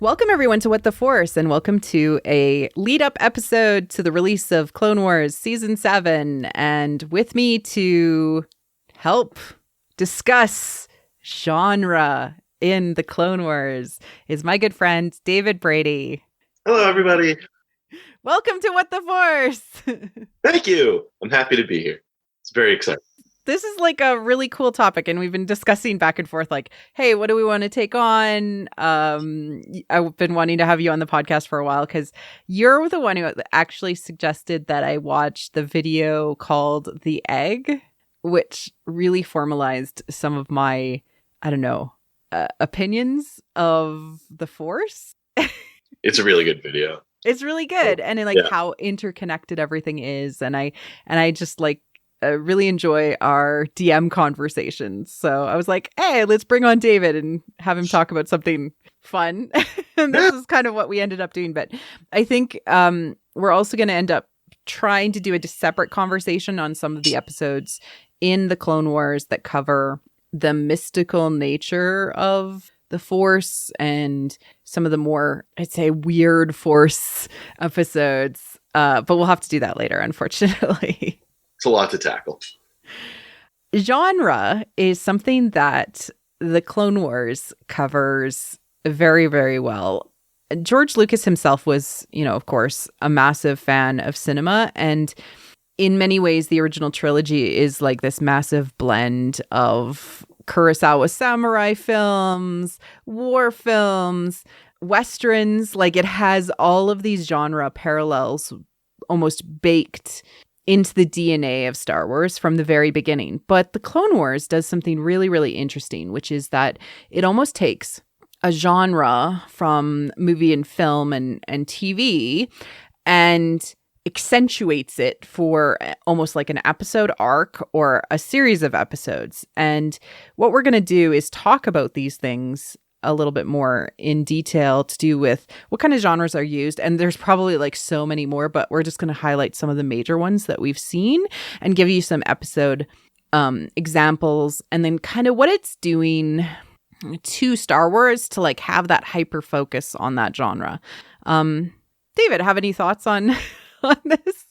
Welcome, everyone, to What the Force, and welcome to a lead-up episode to the release of Clone Wars Season 7. And with me to help discuss genre in the Clone Wars is my good friend, David Brady. Hello, everybody. Welcome to What the Force. Thank you. I'm happy to be here. It's very exciting. This is like a really cool topic, and we've been discussing back and forth like, hey, what do we want to take on? I've been wanting to have you on the podcast for a while because you're the one who actually suggested that I watch the video called The Egg, which really formalized some of my, opinions of the Force. It's a really good video. It's really good. And how interconnected everything is. And I just really enjoy our DM conversations. So I was like, hey, let's bring on David and have him talk about something fun. And this is kind of what we ended up doing. But I think we're also going to end up trying to do a separate conversation on some of the episodes in the Clone Wars that cover the mystical nature of the Force and some of the more, I'd say, weird Force episodes. But we'll have to do that later, unfortunately. It's a lot to tackle. Genre is something that the Clone Wars covers very, very well. George Lucas himself was, of course, a massive fan of cinema. And in many ways, the original trilogy is like this massive blend of Kurosawa samurai films, war films, westerns. Like it has all of these genre parallels almost baked into the DNA of Star Wars from the very beginning. But the Clone Wars does something really, really interesting, which is that it almost takes a genre from movie and film and TV and accentuates it for almost like an episode arc or a series of episodes. And what we're going to do is talk about these things a little bit more in detail to do with what kind of genres are used. And there's probably like so many more, but we're just going to highlight some of the major ones that we've seen and give you some episode examples and then kind of what it's doing to Star Wars to like have that hyper focus on that genre. David, have any thoughts on this?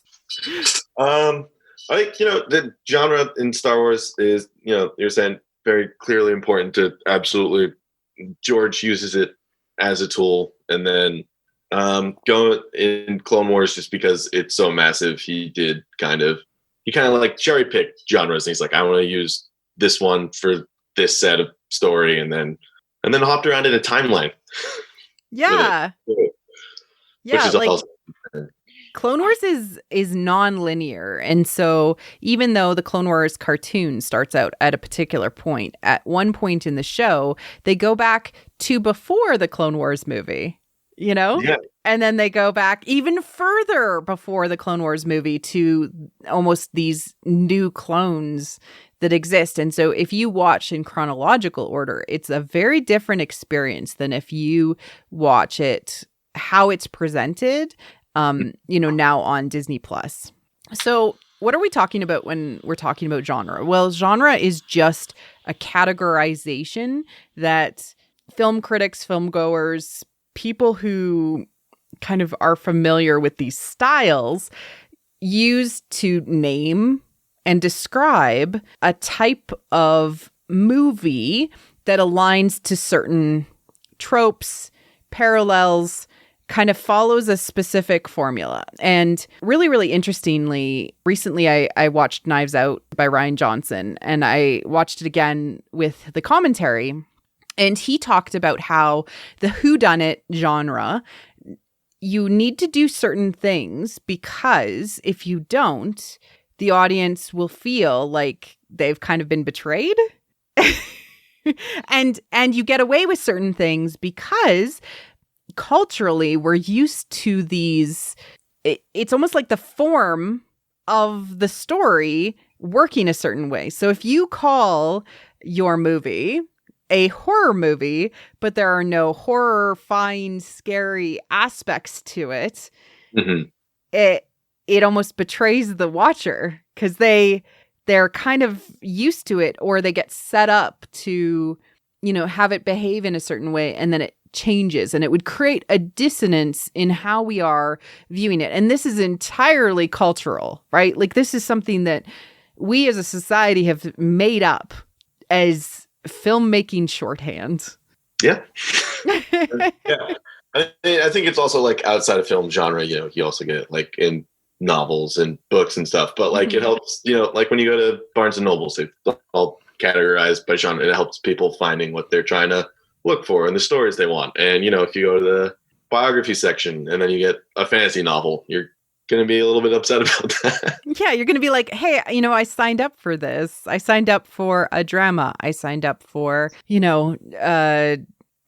I think, the genre in Star Wars is, you're saying very clearly important to absolutely. George uses it as a tool, and then go in Clone Wars just because it's so massive. He kind of like cherry picked genres, and he's like, I want to use this one for this set of story, and then hopped around in a timeline. Yeah, which is like awesome. Clone Wars is non-linear, and so even though the Clone Wars cartoon starts out at a particular point, at one point in the show, they go back to before the Clone Wars movie, Yeah. And then they go back even further before the Clone Wars movie to almost these new clones that exist. And so if you watch in chronological order, it's a very different experience than if you watch it how it's presented now on Disney Plus. So what are we talking about when we're talking about genre? Well, genre is just a categorization that film critics, film goers, people who kind of are familiar with these styles use to name and describe a type of movie that aligns to certain tropes, parallels, kind of follows a specific formula. And really, really interestingly, recently I watched Knives Out by Rian Johnson, and I watched it again with the commentary. And he talked about how the whodunit genre, you need to do certain things because if you don't, the audience will feel like they've kind of been betrayed. and you get away with certain things because culturally we're used to these, it's almost like the form of the story working a certain way. So if you call your movie a horror movie, but there are no horrifying, scary aspects to it, Mm-hmm. it almost betrays the watcher because they're kind of used to it, or they get set up to have it behave in a certain way, and then it changes, and it would create a dissonance in how we are viewing it. And this is entirely cultural, right? Like, this is something that we as a society have made up as filmmaking shorthand. Yeah. Yeah. I think it's also like outside of film genre, you also get it like in novels and books and stuff, but like it helps, like when you go to Barnes and Nobles, it's all categorized by genre. It helps people finding what they're trying to look for and the stories they want. And, if you go to the biography section and then you get a fantasy novel, you're going to be a little bit upset about that. Yeah, you're going to be like, hey, I signed up for this. I signed up for a drama. I signed up for,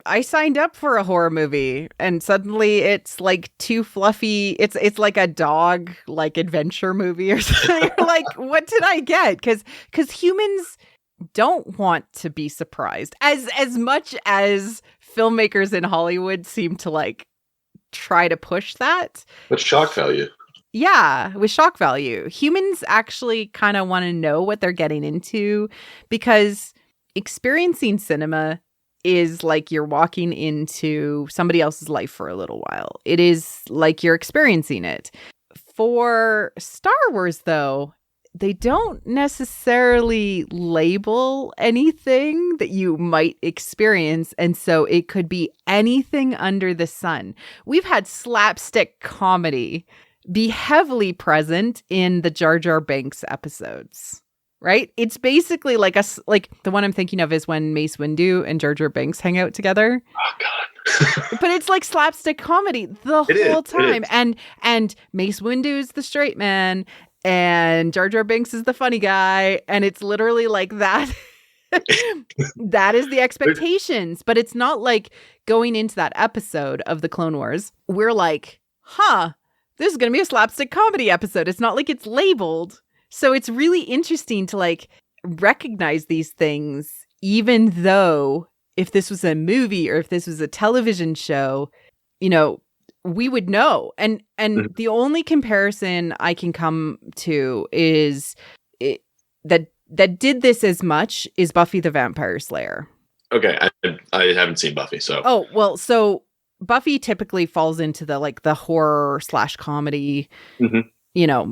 I signed up for a horror movie, and suddenly it's like too fluffy. It's like a dog like adventure movie or something. You're like, what did I get? Because humans don't want to be surprised as much as filmmakers in Hollywood seem to like try to push that. But shock value. Yeah, with shock value. Humans actually kind of want to know what they're getting into, because experiencing cinema is like you're walking into somebody else's life for a little while. It is like you're experiencing it. For Star Wars, though, they don't necessarily label anything that you might experience. And so it could be anything under the sun. We've had slapstick comedy be heavily present in the Jar Jar Binks episodes. Right? It's basically like the one I'm thinking of is when Mace Windu and Jar Jar Binks hang out together. Oh God. But it's like slapstick comedy the whole time. And Mace Windu's the straight man and Jar Jar Binks is the funny guy. And it's literally like that. That is the expectations. But it's not like going into that episode of the Clone Wars, we're like, this is going to be a slapstick comedy episode. It's not like it's labeled. So it's really interesting to like recognize these things, even though if this was a movie or if this was a television show, we would know. And the only comparison I can come to is that did this as much is Buffy the Vampire Slayer. Okay, I haven't seen Buffy, so. Oh, well, so Buffy typically falls into the horror / comedy.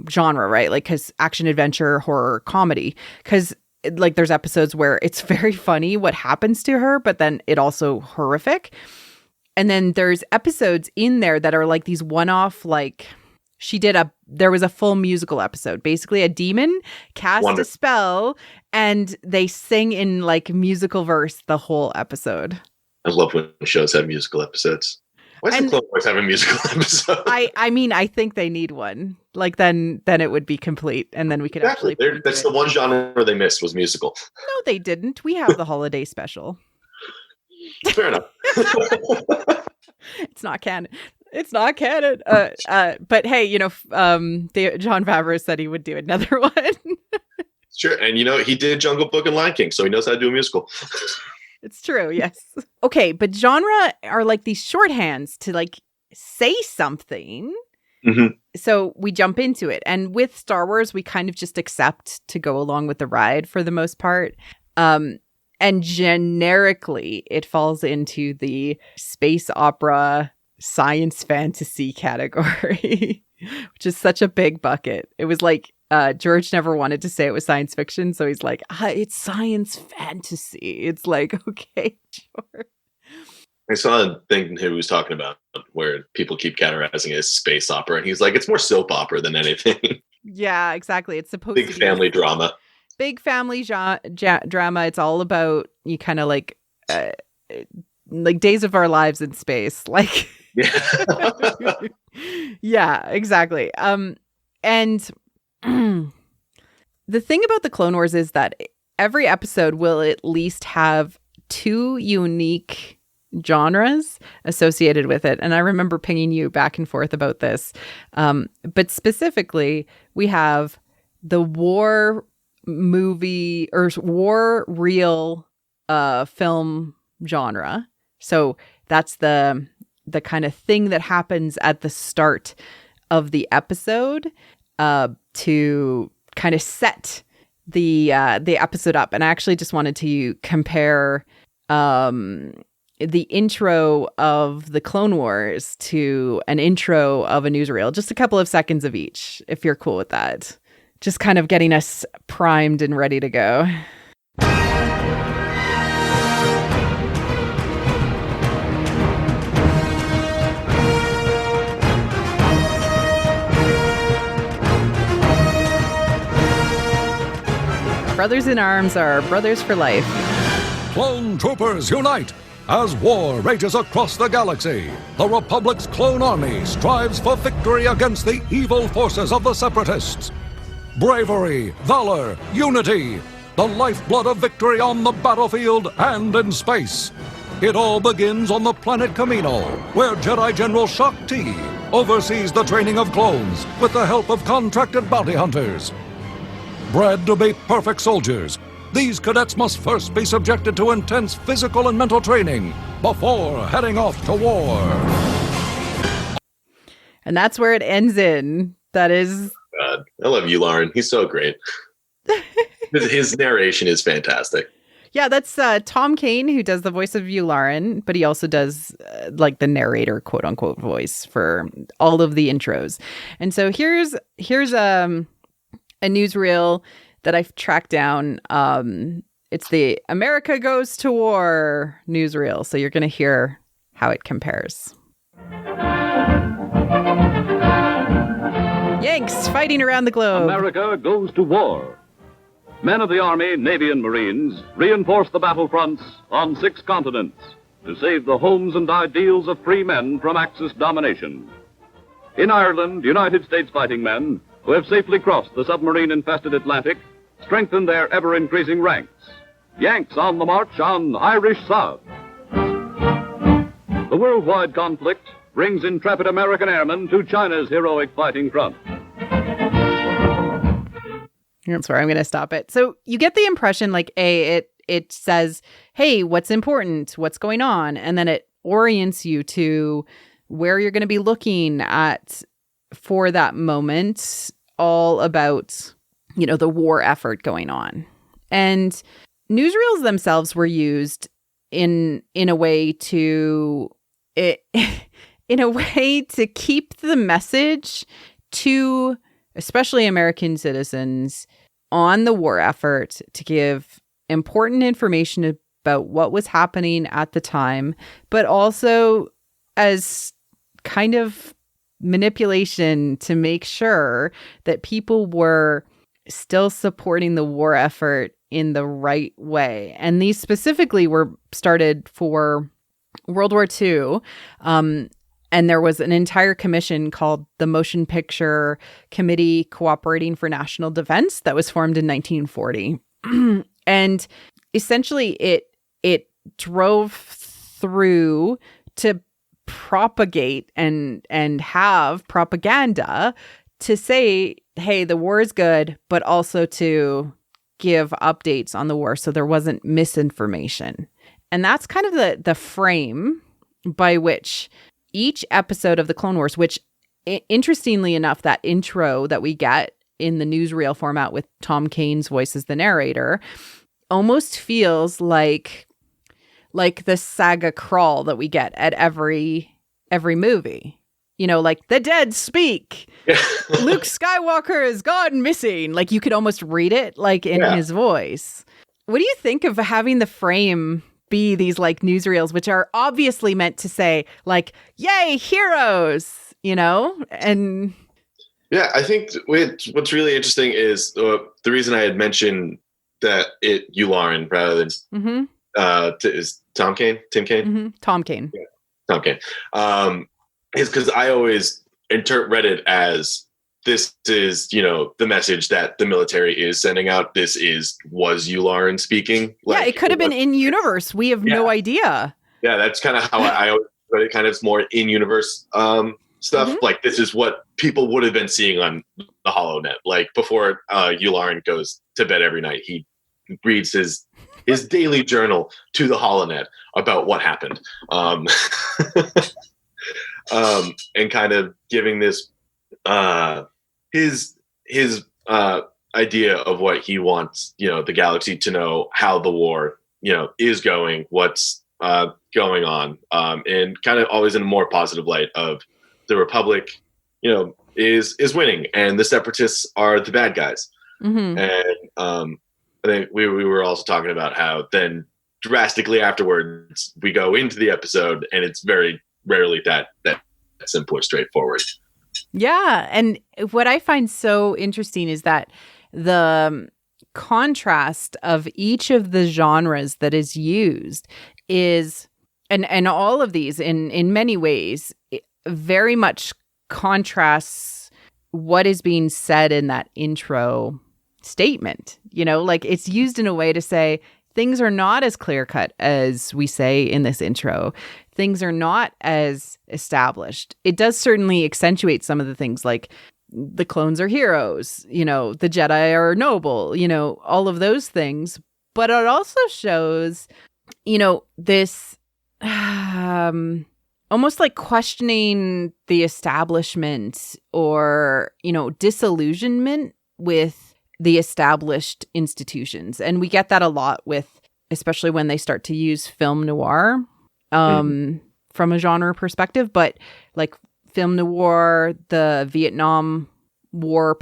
Genre, right? Like, because action, adventure, horror, comedy. Because like there's episodes where it's very funny what happens to her, but then it also horrific. And then there's episodes in there that are like these one-off, like there was a full musical episode. Basically a demon cast a spell and they sing in like musical verse the whole episode. I love when shows have musical episodes. Why does the Clone Wars have a musical episode? I think they need one. Like then it would be complete, and then we could actually. That's the one genre they missed was musical. No, they didn't. We have the holiday special. Fair enough. It's not canon. It's not canon. But hey, Jon Favreau said he would do another one. Sure, and he did Jungle Book and Lion King, so he knows how to do a musical. It's true, yes. Okay, but genre are like these shorthands to like say something. Mm-hmm. So we jump into it. And with Star Wars, we kind of just accept to go along with the ride for the most part. And generically, it falls into the space opera, science fantasy category, which is such a big bucket. It was like, George never wanted to say it was science fiction, so he's like, it's science fantasy. It's like, okay, sure. I saw a thing he was talking about where people keep categorizing it as space opera, and he's like, it's more soap opera than anything. Yeah, exactly. It's supposed to be big family drama. Big family drama. It's all about you kind of like Days of Our Lives in space. Like, yeah, yeah, exactly. And the thing about the Clone Wars is that every episode will at least have 2 unique genres associated with it. And I remember pinging you back and forth about this. But specifically, we have the war movie or war reel film genre. So that's the kind of thing that happens at the start of the episode to kind of set the episode up. And I actually just wanted to compare the intro of the Clone Wars to an intro of a newsreel, just a couple of seconds of each, if you're cool with that. Just kind of getting us primed and ready to go. Brothers in arms are brothers for life. Clone troopers unite! As war rages across the galaxy, the Republic's clone army strives for victory against the evil forces of the Separatists. Bravery, valor, unity, the lifeblood of victory on the battlefield and in space. It all begins on the planet Kamino, where Jedi General Shaak Ti oversees the training of clones with the help of contracted bounty hunters. Bred to be perfect soldiers, these cadets must first be subjected to intense physical and mental training before heading off to war. And that's where it ends in. That is... God, I love Yularen. He's so great. His narration is fantastic. Yeah, that's Tom Kane, who does the voice of Yularen, but he also does like the narrator, quote unquote, voice for all of the intros. And so here's a newsreel that I've tracked down. It's the America Goes to War newsreel. So you're going to hear how it compares. Yanks fighting around the globe. America goes to war. Men of the Army, Navy, and Marines reinforce the battlefronts on 6 continents to save the homes and ideals of free men from Axis domination. In Ireland, United States fighting men who have safely crossed the submarine-infested Atlantic strengthen their ever-increasing ranks. Yanks on the march on Irish South. The worldwide conflict brings intrepid American airmen to China's heroic fighting front. That's where I'm going to stop it. So you get the impression like, it says, hey, what's important? What's going on? And then it orients you to where you're going to be looking at for that moment, all about, the war effort going on. And newsreels themselves were used in a way to keep the message to especially American citizens on the war effort, to give important information about what was happening at the time, but also as kind of manipulation to make sure that people were still supporting the war effort in the right way. And these specifically were started for World War II. And there was an entire commission called the Motion Picture Committee Cooperating for National Defense that was formed in 1940. And essentially it drove through to propagate and have propaganda to say, hey, the war is good, but also to give updates on the war so there wasn't misinformation. And that's kind of the frame by which each episode of the Clone Wars, which interestingly enough, that intro that we get in the newsreel format with Tom Kane's voice as the narrator almost feels like the saga crawl that we get at every movie. Like the dead speak. Luke Skywalker has gone missing. Like you could almost read it like in his voice. What do you think of having the frame be these like newsreels, which are obviously meant to say like, yay, heroes, and yeah, I think what's really interesting is the reason I had mentioned that Yularen rather than is Tom Kane, Tim Kane, Tom Kane, yeah, Tom Kane, is because I always read it as this is, the message that the military is sending out. This was Yularen speaking. Like, it could have been in universe. We have no idea. Yeah, that's kind of how I always read it, kind of more in universe stuff. Like this is what people would have been seeing on the HoloNet. Like before Yularen goes to bed every night, he reads his daily journal to the HoloNet about what happened. And kind of giving this his idea of what he wants, the galaxy to know, how the war is going, what's going on, and kind of always in a more positive light of the Republic, is winning and the Separatists are the bad guys. Mm-hmm. And I think we were also talking about how then drastically afterwards we go into the episode and it's very rarely that simple or straightforward. Yeah. And what I find so interesting is that the contrast of each of the genres that is used is, and all of these in many ways, very much contrasts what is being said in that intro statement. Like it's used in a way to say things are not as clear cut as we say in this intro. Things are not as established. It does certainly accentuate some of the things, like the clones are heroes, the Jedi are noble, all of those things. But it also shows, this almost like questioning the establishment or, disillusionment with the established institutions. And we get that a lot with, especially when they start to use film noir from a genre perspective. But like film noir, the Vietnam War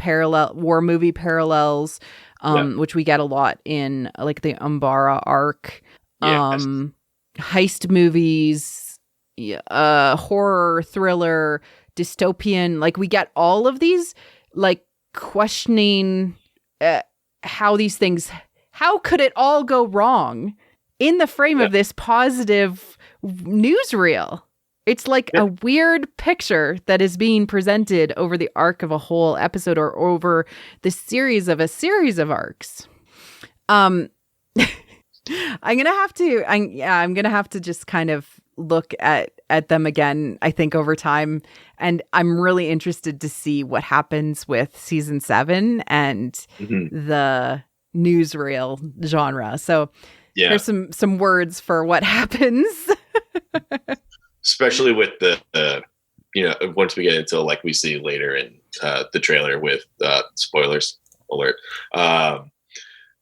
movie parallels, which we get a lot in like the Umbara arc, heist movies, horror, thriller, dystopian. Like we get all of these like questioning how could it all go wrong in the frame of this positive newsreel. It's like a weird picture that is being presented over the arc of a whole episode or over the series of arcs. I'm gonna have to just kind of look at them again, I think, over time. And I'm really interested to see what happens with season 7 and the newsreel genre. So there's some words for what happens. Especially with the once we get into like we see later in the trailer with spoilers alert,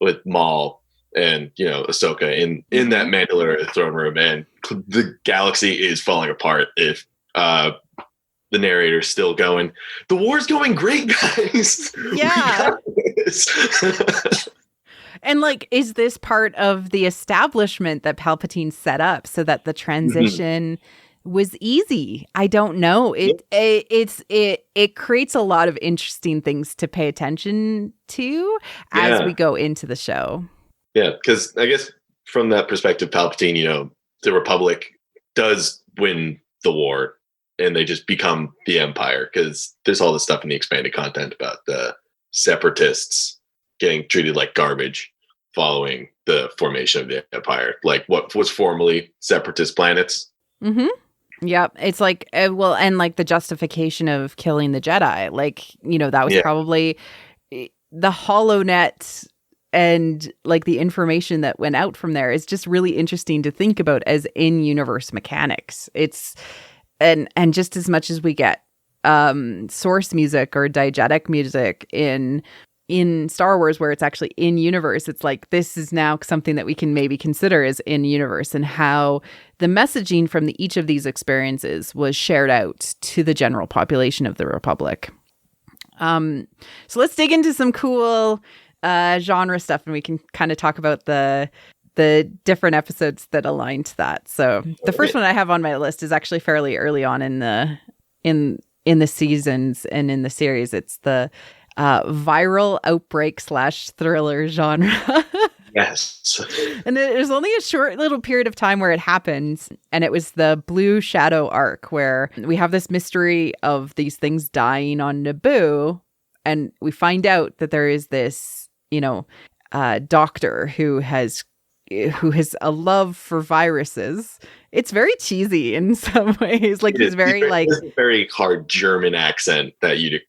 with Maul and Ahsoka in that Mandalorian throne room, and the galaxy is falling apart if the narrator's still going, the war's going great, guys. Yeah. And like, is this part of the establishment that Palpatine set up so that the transition was easy? I don't know. It creates a lot of interesting things to pay attention to as we go into the show. Yeah, because I guess from that perspective, Palpatine, the Republic does win the war and they just become the Empire, because there's all this stuff in the expanded content about the Separatists getting treated like garbage following the formation of the Empire, like what was formerly Separatist planets. Mm-hmm. Yep. It's like, and like the justification of killing the Jedi, like, that was probably the HoloNet, and like the information that went out from there is just really interesting to think about as in-universe mechanics. It's, and just as much as we get source music or diegetic music in Star Wars, where it's actually in universe, it's like this is now something that we can maybe consider as in universe, and how the messaging from each of these experiences was shared out to the general population of the Republic. So let's dig into some cool genre stuff, and we can kind of talk about the different episodes that align to that. So the first one I have on my list is actually fairly early on in the seasons and in the series. It's the viral outbreak / thriller genre. Yes. And there's only a short little period of time where it happens, and it was the Blue Shadow arc, where we have this mystery of these things dying on Naboo, and we find out that there is this doctor who has a love for viruses. It's very cheesy in some ways. Like he's very very hard German accent that you'd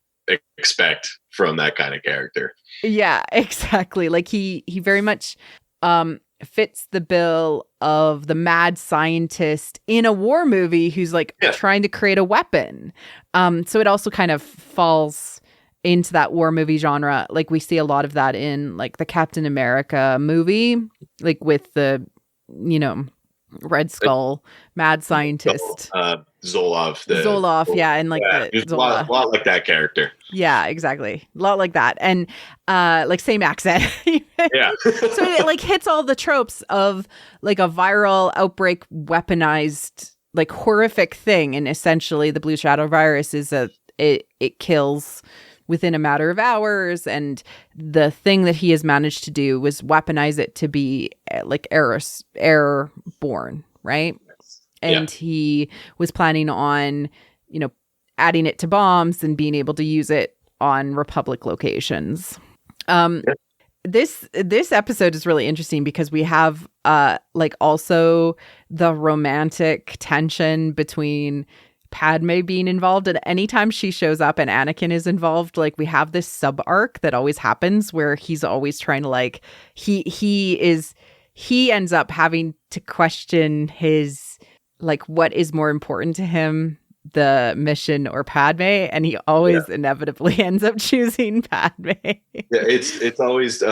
expect from that kind of character. Yeah, exactly. Like he very much fits the bill of the mad scientist in a war movie who's like trying to create a weapon. So it also kind of falls into that war movie genre. Like we see a lot of that in like the Captain America movie, like with the Red Skull, mad scientist. Zolov. Zoloff, yeah, and like yeah, the a Zola. lot like that character. Yeah, exactly. A lot like that. And like same accent. Yeah. So it like hits all the tropes of like a viral outbreak weaponized like horrific thing. And essentially the blue shadow virus is it kills within a matter of hours. And the thing that he has managed to do was weaponize it to be like airborne, right? And he was planning on, adding it to bombs and being able to use it on Republic locations. This episode is really interesting because we have like also the romantic tension between Padme being involved, and anytime she shows up and Anakin is involved, like we have this sub arc that always happens where he's always trying to like he ends up having to question his like what is more important to him, the mission or Padme, and he always inevitably ends up choosing Padme. It's always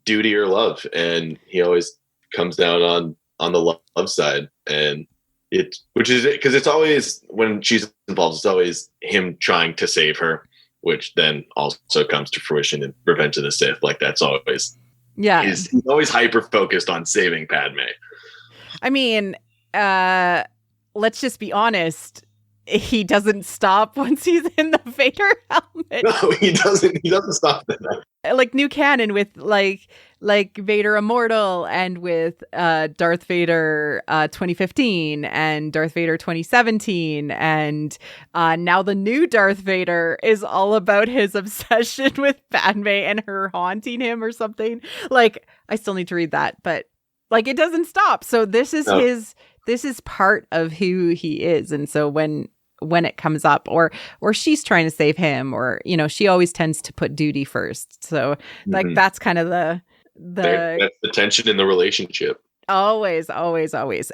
duty or love, and he always comes down on the love side, and which is because it's always when she's involved, it's always him trying to save her, which then also comes to fruition in Revenge of the Sith. Like that's always he's always hyper focused on saving Padme. I mean, let's just be honest. He doesn't stop once he's in the Vader helmet. No, he doesn't. He doesn't stop that. Like new canon with like Vader Immortal and with Darth Vader 2015 and Darth Vader 2017 and now the new Darth Vader is all about his obsession with Padme and her haunting him or something. Like I still need to read that, but like it doesn't stop. So this is this is part of who he is, and so when it comes up or she's trying to save him or she always tends to put duty first, so like that's kind of that's the tension in the relationship, always.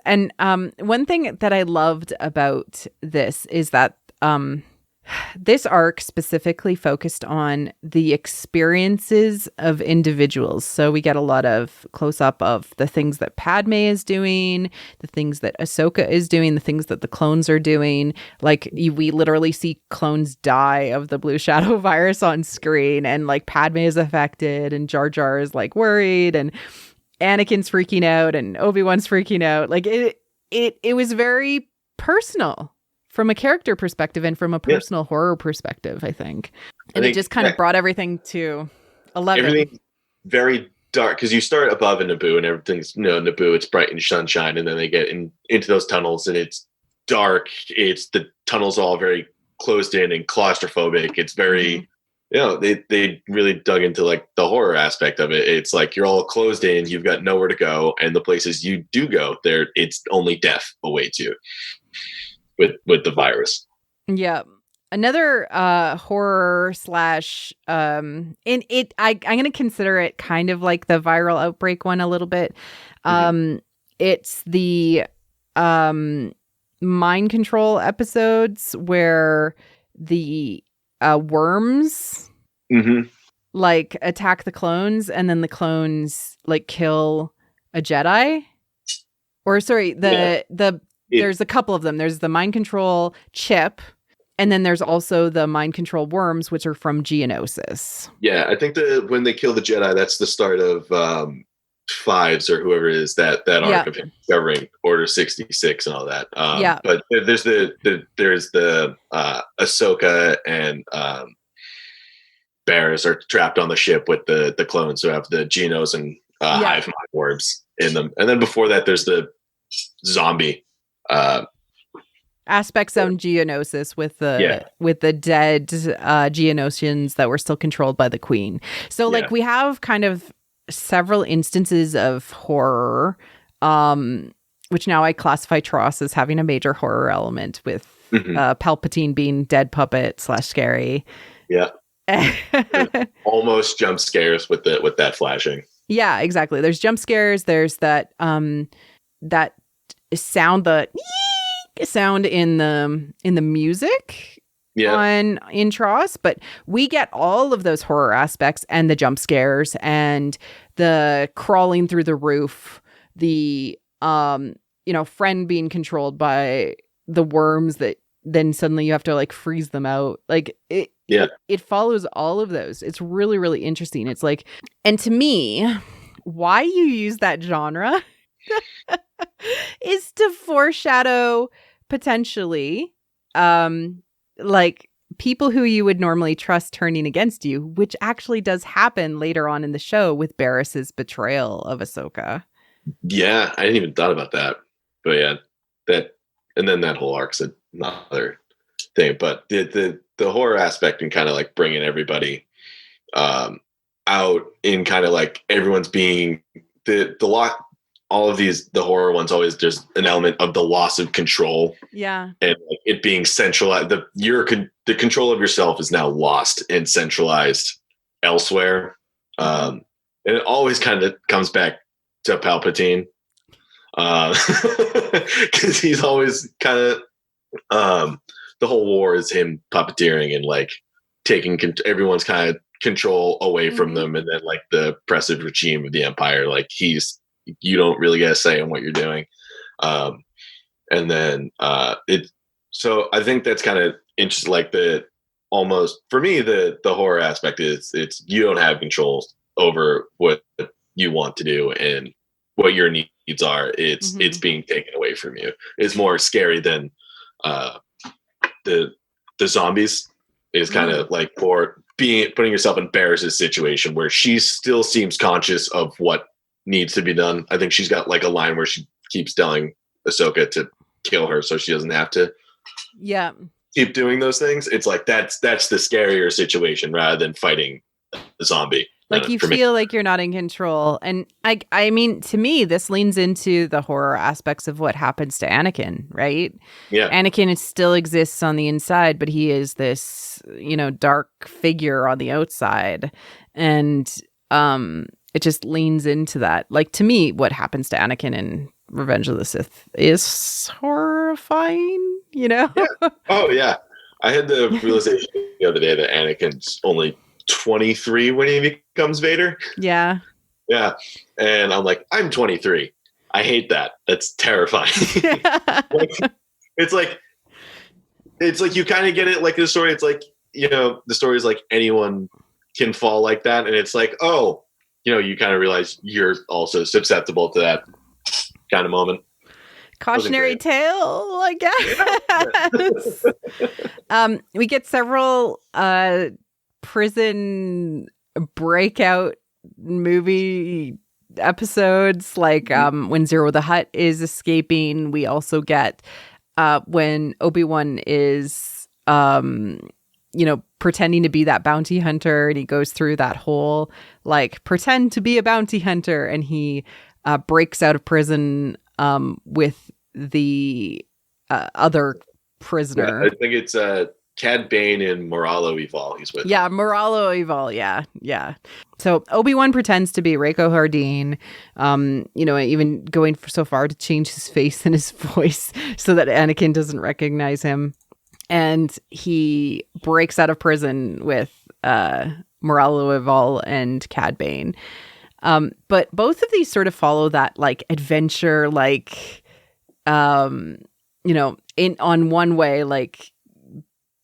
And one thing that I loved about this is that this arc specifically focused on the experiences of individuals. So we get a lot of close up of the things that Padme is doing, the things that Ahsoka is doing, the things that the clones are doing. Like we literally see clones die of the blue shadow virus on screen, and like Padme is affected and Jar Jar is like worried and Anakin's freaking out and Obi-Wan's freaking out. Like it was very personal from a character perspective and from a personal horror perspective, I think. And it just kind of brought everything to 11. Everything very dark, because you start above in Naboo and everything's, Naboo, it's bright and sunshine, and then they get into those tunnels and it's dark. It's the tunnels all very closed in and claustrophobic. It's very, they really dug into like the horror aspect of it. It's like you're all closed in, you've got nowhere to go, and the places you do go, there it's only death awaits you. With the virus. Yeah. Another horror slash I'm going to consider it kind of like the viral outbreak one a little bit. It's the mind control episodes where the worms like attack the clones and then the clones like kill a Jedi. Or sorry, there's a couple of them. There's the mind control chip, and then there's also the mind control worms, which are from Geonosis. Yeah, I think when they kill the Jedi, that's the start of Fives or whoever it is that arc of him discovering Order 66 and all that. But there's the Ahsoka and Barriss are trapped on the ship with the clones who have the Genos and hive mind worms in them, and then before that, there's the zombie. Aspects on Geonosis with the dead Geonosians that were still controlled by the Queen. So like we have kind of several instances of horror, which now I classify Tross as having a major horror element with Palpatine being dead puppet / scary. Yeah. Almost jump scares with that flashing. Yeah, exactly. There's jump scares. There's that that sound, the sound in the music in Tross, but we get all of those horror aspects and the jump scares and the crawling through the roof, the friend being controlled by the worms that then suddenly you have to like freeze them out. Like it follows all of those. It's really, really interesting. It's like, and to me, why you use that genre is to foreshadow potentially like people who you would normally trust turning against you, which actually does happen later on in the show with Barris's betrayal of Ahsoka. Yeah, I didn't even thought about that. But yeah, and then that whole arc's another thing. But the horror aspect and kind of like bringing everybody out in kind of like everyone's being the lot. All of these, the horror ones, always there's an element of the loss of control. Yeah, and like, it being centralized. The control of yourself is now lost and centralized elsewhere. And it always kind of comes back to Palpatine, because he's always kind of the whole war is him puppeteering and like taking everyone's kind of control away from them, and then like the oppressive regime of the Empire, like you don't really get a say in what you're doing. And then so I think that's kind of interesting. Like almost for me, the horror aspect is it's you don't have control over what you want to do and what your needs are. It's being taken away from you. It's more scary than the zombies. Is kind of like for putting yourself in Barris's situation where she still seems conscious of what needs to be done. I think she's got like a line where she keeps telling Ahsoka to kill her so she doesn't have to keep doing those things. It's like that's the scarier situation rather than fighting the zombie. Like you feel like you're not in control. And I mean, to me, this leans into the horror aspects of what happens to Anakin, right? Yeah. Anakin still exists on the inside, but he is this, dark figure on the outside. And it just leans into that. Like, to me, what happens to Anakin in Revenge of the Sith is horrifying, Yeah. Oh, yeah. I had the realization the other day that Anakin's only 23 when he becomes Vader. Yeah. Yeah. And I'm like, I'm 23. I hate that. That's terrifying. It's like you kind of get it like the story. It's like, the story is like anyone can fall like that. And it's like, oh, you kind of realize you're also susceptible to that kind of moment. Cautionary tale, I guess. We get several prison breakout movie episodes, like when Zero the Hutt is escaping. We also get when Obi-Wan is pretending to be that bounty hunter, and he goes through that whole like pretend to be a bounty hunter, and he breaks out of prison with the other prisoner. Yeah, I think it's Cad Bane and Moralo Eval he's with. Yeah, Moralo Eval, yeah. So Obi-Wan pretends to be Reiko Hardeen, even going so far to change his face and his voice so that Anakin doesn't recognize him. And he breaks out of prison with Moralo Eval and Cad Bane. But both of these sort of follow that like adventure, like, on one way, like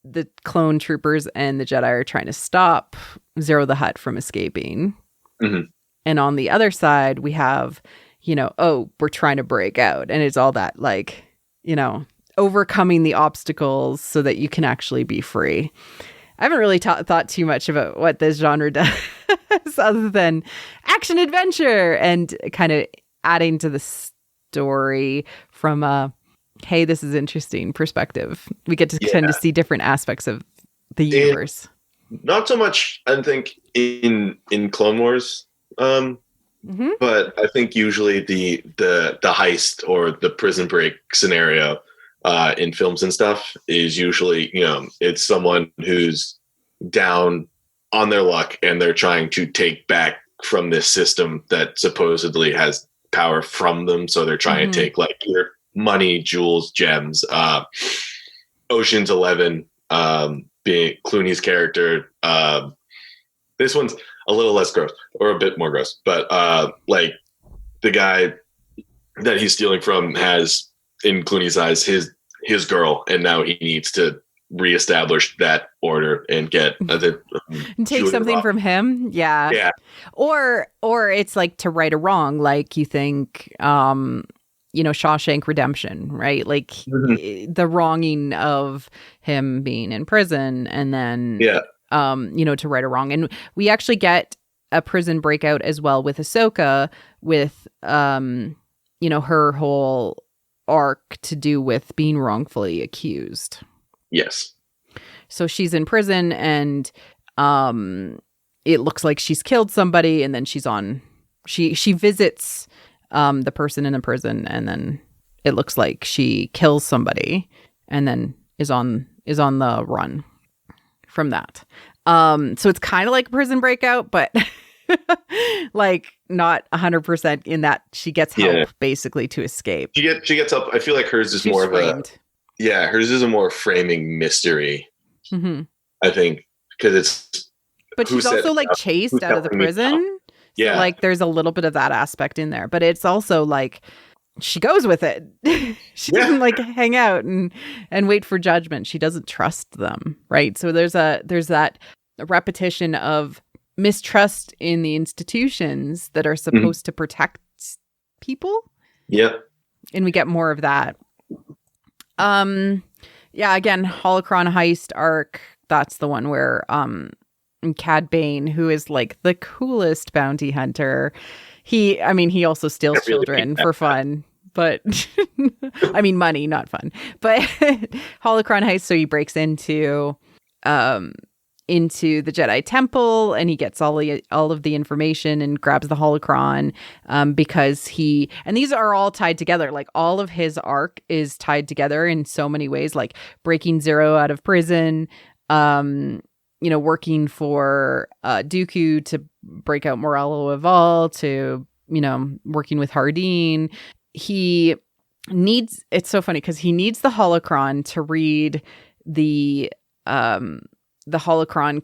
the clone troopers and the Jedi are trying to stop Zero the Hutt from escaping. Mm-hmm. And on the other side, we have, we're trying to break out. And it's all that like, overcoming the obstacles so that you can actually be free. I haven't really thought too much about what this genre does other than action adventure and kind of adding to the story from a, hey, this is interesting perspective. We get to tend to see different aspects of the universe. Not so much, I think, in Clone Wars, but I think usually the heist or the prison break scenario in films and stuff is usually, it's someone who's down on their luck and they're trying to take back from this system that supposedly has power from them. So they're trying to take like your money, jewels, gems. Ocean's 11 being Clooney's character. This one's a little less gross or a bit more gross, but like the guy that he's stealing from has, in Clooney's eyes, his girl, and now he needs to reestablish that order and get and take something from him. Yeah. Or it's like to right a wrong, like you think Shawshank Redemption, right? Like the wronging of him being in prison, and then to right a wrong. And we actually get a prison breakout as well with Ahsoka, with her whole arc to do with being wrongfully accused. Yes. So she's in prison, and it looks like she's killed somebody, and then she visits the person in the prison, and then it looks like she kills somebody, and then is on the run from that. So it's kind of like a prison breakout, but like not 100% in that she gets help basically to escape. She gets help. I feel like hers is more framed. Hers is a more framing mystery. Mm-hmm. I think because but she's also like chased out of the prison. So like there's a little bit of that aspect in there, but it's also like she goes with it. She doesn't like hang out and wait for judgment. She doesn't trust them, right? So there's that repetition of mistrust in the institutions that are supposed to protect people. Yeah. And we get more of that. Again, Holocron Heist arc, that's the one where Cad Bane, who is like the coolest bounty hunter, he also steals children for fun, but I mean money, not fun. But Holocron Heist, so he breaks into the Jedi Temple, and he gets all of the information and grabs the holocron because and these are all tied together. Like all of his arc is tied together in so many ways, like breaking Zero out of prison, working for Dooku to break out Morello Eval, to working with Hardeen. It's so funny because he needs the holocron to read the holocron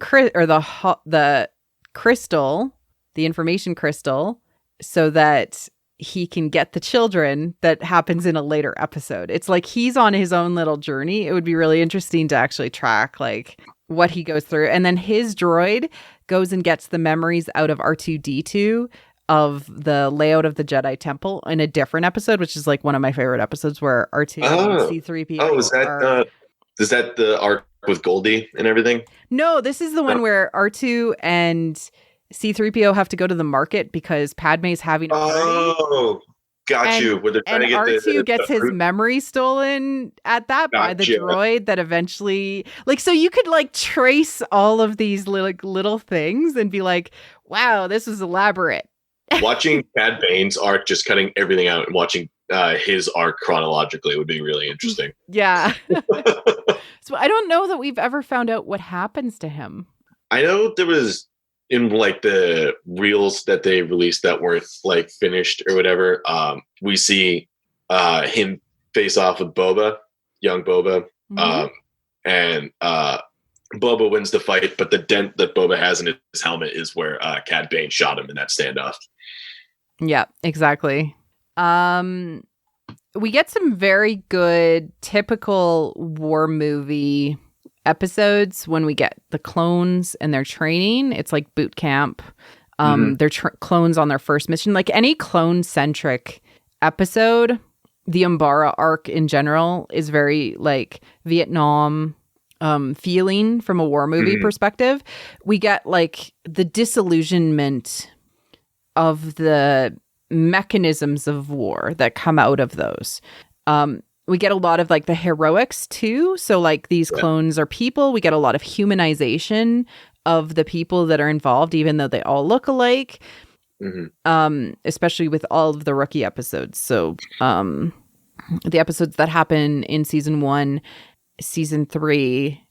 the crystal, the information crystal, so that he can get the children. That happens in a later episode. It's like he's on his own little journey. It would be really interesting to actually track like what he goes through. And then his droid goes and gets the memories out of R2-D2 of the layout of the Jedi Temple in a different episode, which is like one of my favorite episodes, where R2 and C-3PO is that the arc with Goldie and everything? No, this is the one where R2 and C-3PO have to go to the market because Padme's having a party. Oh, got you. Where they're trying to get R2 gets his memory stolen at that by the droid that eventually, like, so you could like trace all of these little things and be like, wow, this is elaborate. Watching Cad Bane's arc, just cutting everything out and watching his arc chronologically would be really interesting. Yeah. So I don't know that we've ever found out what happens to him. I know there was in like the reels that they released that weren't like finished or whatever. We see him face off with Boba, young Boba, and Boba wins the fight, but the dent that Boba has in his helmet is where Cad Bane shot him in that standoff. Yeah, exactly. We get some very good typical war movie episodes when we get the clones and their training. It's like boot camp. They're clones on their first mission. Like any clone-centric episode, the Umbara arc in general is very like Vietnam feeling from a war movie perspective. We get like the disillusionment of the mechanisms of war that come out of those. We get a lot of like the heroics too. So like these clones are people. We get a lot of humanization of the people that are involved, even though they all look alike. Especially with all of the rookie episodes. So the episodes that happen in season 1, season 3,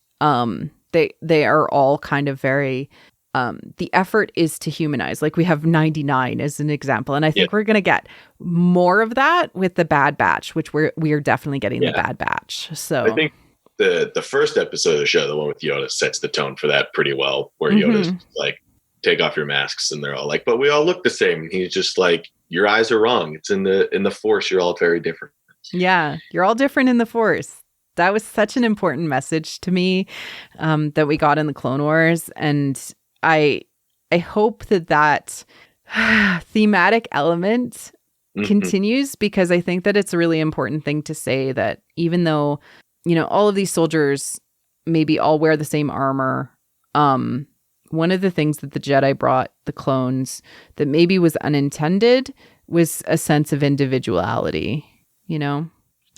they are all kind of very the effort is to humanize. Like we have 99 as an example, and I think we're going to get more of that with the Bad Batch, which we are definitely getting the Bad Batch. So I think the first episode of the show, the one with Yoda, sets the tone for that pretty well, where Yoda's like, take off your masks, and they're all like, but we all look the same, and he's just like, your eyes are wrong. It's in the Force. You're all very different. Yeah, you're all different in the Force. That was such an important message to me that we got in the Clone Wars, and I hope that thematic element continues, because I think that it's a really important thing to say, that even though, you know, all of these soldiers maybe all wear the same armor, one of the things that the Jedi brought the clones that maybe was unintended was a sense of individuality, you know?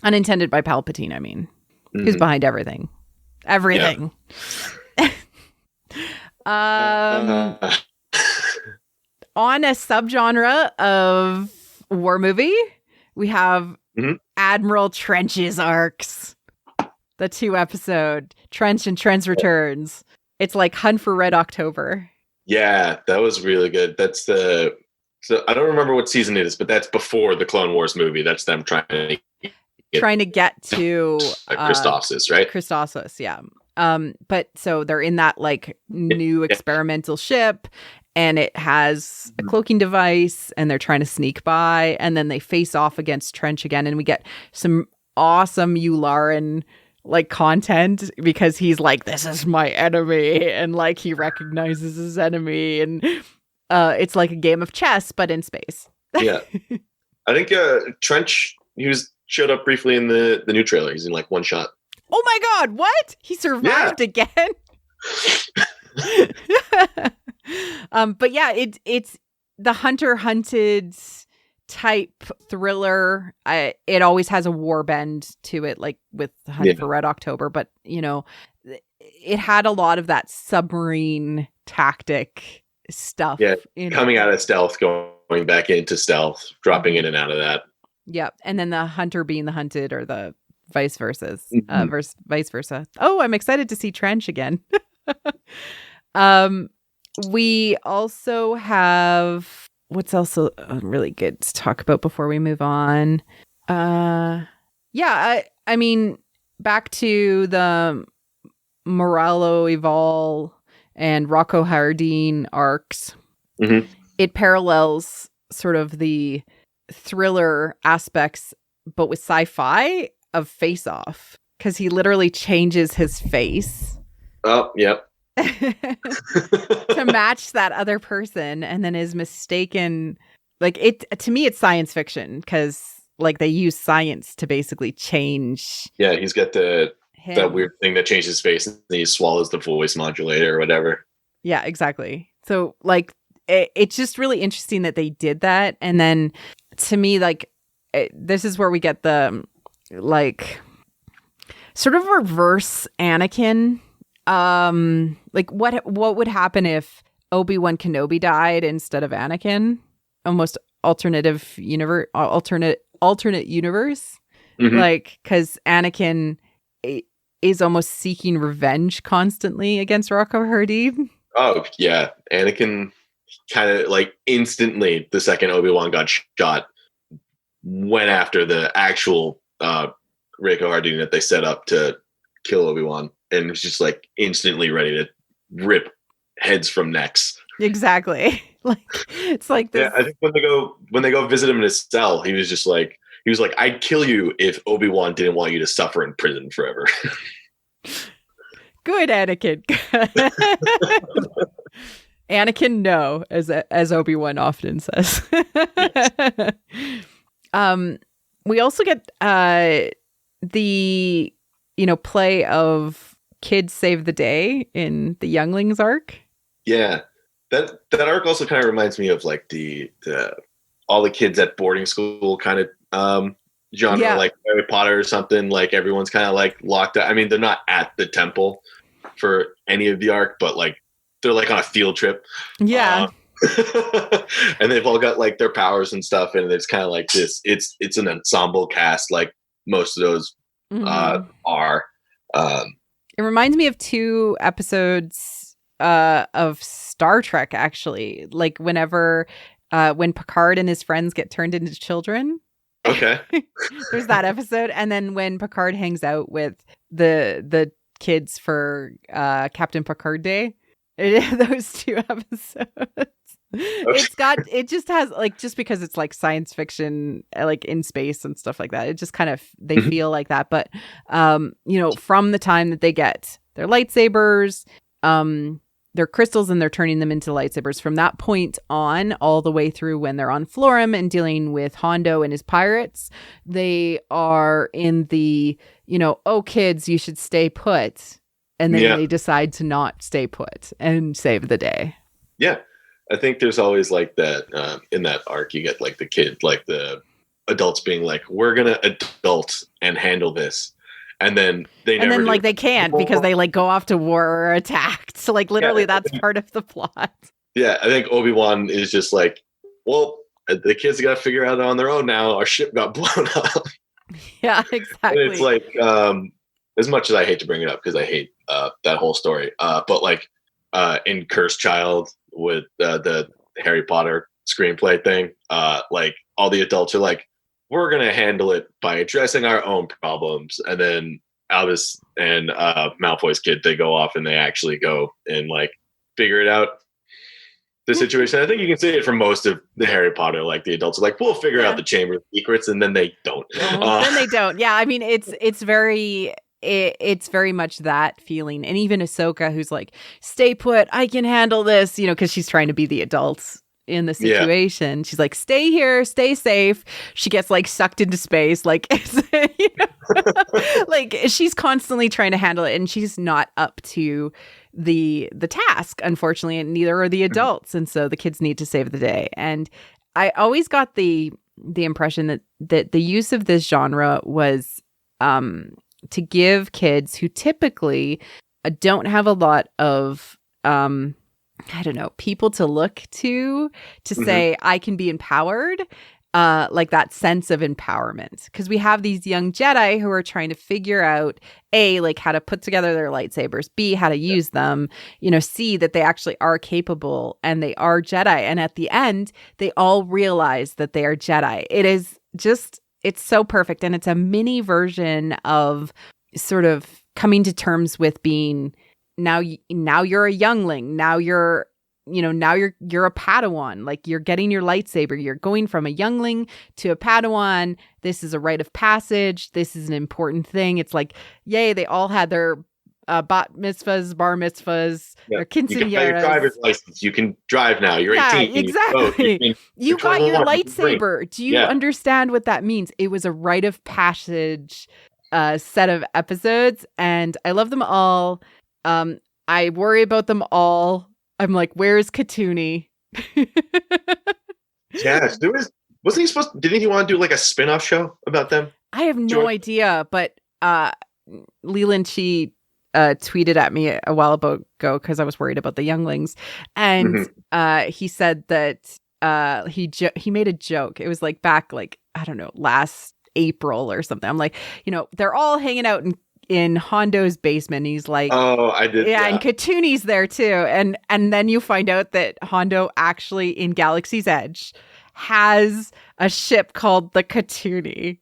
Unintended by Palpatine, I mean. Who's behind everything. Everything. Yeah. On a subgenre of war movie, we have Admiral Trench's arcs. The 2-episode Trench and Trench Returns. It's like Hunt for Red October. Yeah, that was really good. That's so I don't remember what season it is, but that's before the Clone Wars movie. That's them trying to get to Christophsis, right? Christophsis, yeah. But so they're in that like new experimental ship, and it has a cloaking device, and they're trying to sneak by, and then they face off against Trench again, and we get some awesome Yularen like content, because he's like, this is my enemy, and like he recognizes his enemy, and it's like a game of chess but in space. Yeah. I think Trench, showed up briefly in the new trailer. He's in like one shot. Oh my god, what? He survived again? But yeah, it's the hunter-hunted type thriller. It always has a war bend to it, like with Hunt for Red October, but you know, it had a lot of that submarine tactic stuff. Yeah, coming out of stealth, going back into stealth, dropping in and out of that. Yep, and then the hunter being the hunted, or the vice versa. Vice versa. Oh, I'm excited to see Trench again. We also have, what's also really good to talk about before we move on? I mean, back to the Moralo Eval and Rocco Hardin arcs. It parallels sort of the thriller aspects, but with sci-fi of Face Off, because he literally changes his face. Oh, yep. To match that other person, and then is mistaken. Like, it to me, it's science fiction, because like they use science to basically change. Yeah, he's got that weird thing that changes his face, and he swallows the voice modulator or whatever. Yeah, exactly. So like it's just really interesting that they did that. And then to me, like this is where we get the like sort of reverse Anakin. Like what would happen if Obi-Wan Kenobi died instead of Anakin? Almost alternate universe. Like, because Anakin is almost seeking revenge constantly against Rocco Hardin. Oh yeah, Anakin kind of like instantly, the second Obi-Wan got shot, went after the actual Rocco Hardin that they set up to kill Obi-Wan, and was just like instantly ready to rip heads from necks. Exactly. Like it's like this. Yeah, I think when they go visit him in his cell, he was like, I'd kill you if Obi-Wan didn't want you to suffer in prison forever. Good, Anakin. Anakin, no, as Obi-Wan often says. We also get the play of Kids Save the Day in the Younglings arc. Yeah, that arc also kind of reminds me of like the all the kids at boarding school kind of genre, like Harry Potter or something. Like everyone's kind of like locked out. I mean, they're not at the temple for any of the arc, but like they're like on a field trip. Yeah. And they've all got like their powers and stuff, and it's kind of like this. It's an ensemble cast, like most of those are. It reminds me of 2 episodes of Star Trek, actually. Like when Picard and his friends get turned into children. Okay. There's that episode, and then when Picard hangs out with the kids for Captain Picard Day. Those 2 episodes. It just has like, just because it's like science fiction, like in space and stuff like that, it just kind of, they feel like that. But from the time that they get their lightsabers, their crystals, and they're turning them into lightsabers, from that point on all the way through when they're on Florum and dealing with Hondo and his pirates, they are in the, oh kids, you should stay put. And then they decide to not stay put and save the day. Yeah. I think there's always like that in that arc, you get like the kid, like the adults being like, we're going to adult and handle this. And then they never do. Like they can't, because they like go off to war or are attacked. So like literally that's part of the plot. Yeah. I think Obi-Wan is just like, well, the kids got to figure out on their own now. Our ship got blown up. Yeah, exactly. And it's like, as much as I hate to bring it up, because I hate that whole story, but like in Cursed Child, with the Harry Potter screenplay thing, like all the adults are like, we're going to handle it by addressing our own problems. And then Albus and Malfoy's kid, they go off and they actually go and like figure it out, the situation. I think you can say it for most of the Harry Potter, like the adults are like, we'll figure out the Chamber of Secrets, and then they don't. Then they don't. Yeah, I mean, it's very much that feeling. And even Ahsoka, who's like, stay put, I can handle this, because she's trying to be the adults in the situation. She's like, stay here, stay safe. She gets like sucked into space. Like, like she's constantly trying to handle it, and she's not up to the task, unfortunately, and neither are the adults. And so the kids need to save the day. And I always got the impression that the use of this genre was to give kids who typically don't have a lot of, people to look to say, I can be empowered, like that sense of empowerment. Because we have these young Jedi who are trying to figure out, A, like how to put together their lightsabers, B, how to use them, C, that they actually are capable and they are Jedi. And at the end, they all realize that they are Jedi. It is just, it's so perfect. And it's a mini version of sort of coming to terms with being, now you're a youngling. Now you're a Padawan. Like, you're getting your lightsaber. You're going from a youngling to a Padawan. This is a rite of passage. This is an important thing. It's like, yay, they all had their bat mitzvahs, bar mitzvahs, their quinceañeras. You can have your driver's license. You can drive now. You're 18. Exactly. You got your lightsaber. Do you understand what that means? It was a rite of passage set of episodes, and I love them all. I worry about them all. I'm like, where's Katuni? Yes, wasn't he supposed to, didn't he want to do like a spin-off show about them? I have no idea, but Leland, she tweeted at me a while ago because I was worried about the younglings, and he said that he made a joke. It was like back, like, I don't know, last April or something. I'm like, they're all hanging out in Hondo's basement. He's like, oh, I did. Yeah, and Katuni's there too. And then you find out that Hondo actually in Galaxy's Edge has a ship called the Katuni.